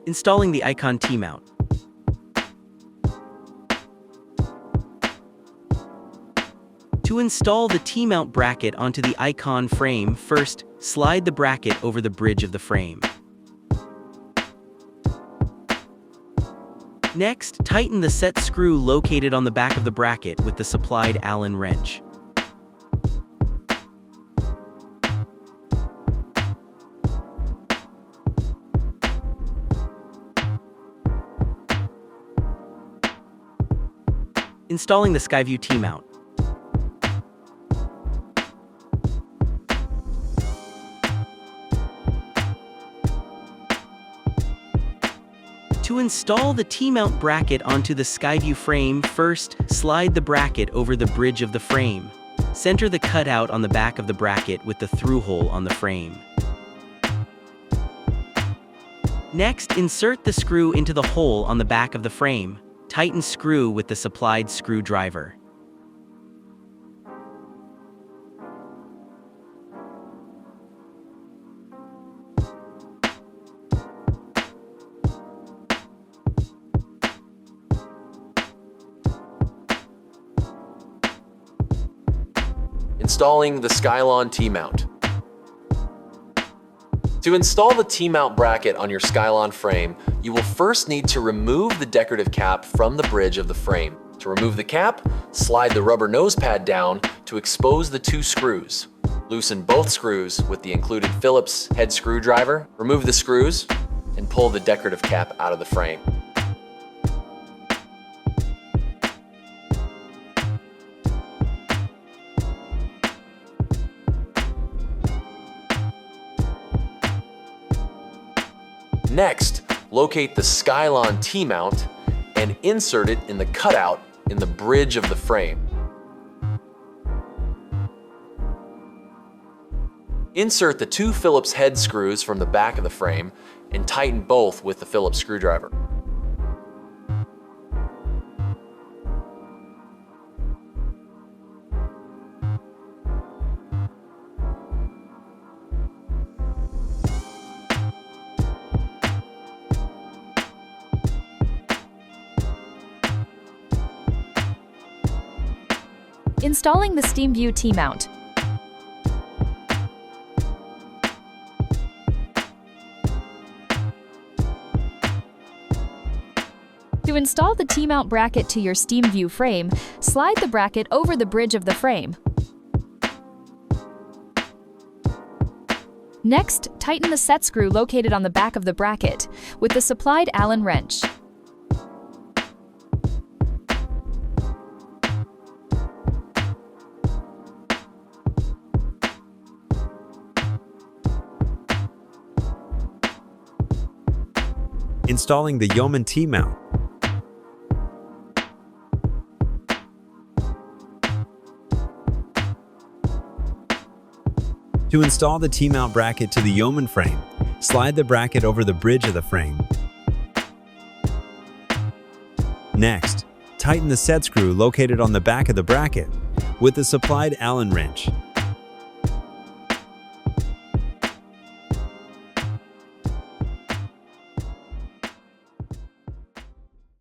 Installing the icon T-mount. To install the T-mount bracket onto the icon frame, first, slide the bracket over the bridge of the frame. Next, tighten the set screw located on the back of the bracket with the supplied Allen wrench. Installing the Skyview T-mount. To install the T-mount bracket onto the Skyview frame, first, slide the bracket over the bridge of the frame. Center the cutout on the back of the bracket with the through hole on the frame. Next, insert the screw into the hole on the back of the frame. Tighten screw with the supplied screwdriver. Installing the Skylon T-mount. To install the T-mount bracket on your Skylon frame, you will first need to remove the decorative cap from the bridge of the frame. To remove the cap, slide the rubber nose pad down to expose the two screws. Loosen both screws with the included Phillips head screwdriver. Remove the screws and pull the decorative cap out of the frame. Next, locate the Skylon T-mount and insert it in the cutout in the bridge of the frame. Insert the two Phillips head screws from the back of the frame and tighten both with the Phillips screwdriver. Installing the SteamVUE T-mount. To install the T-mount bracket to your SteamVUE frame, slide the bracket over the bridge of the frame. Next, tighten the set screw located on the back of the bracket with the supplied Allen wrench. Installing the Yeoman T-mount. To install the T-mount bracket to the Yeoman frame, slide the bracket over the bridge of the frame. Next, tighten the set screw located on the back of the bracket with the supplied Allen wrench.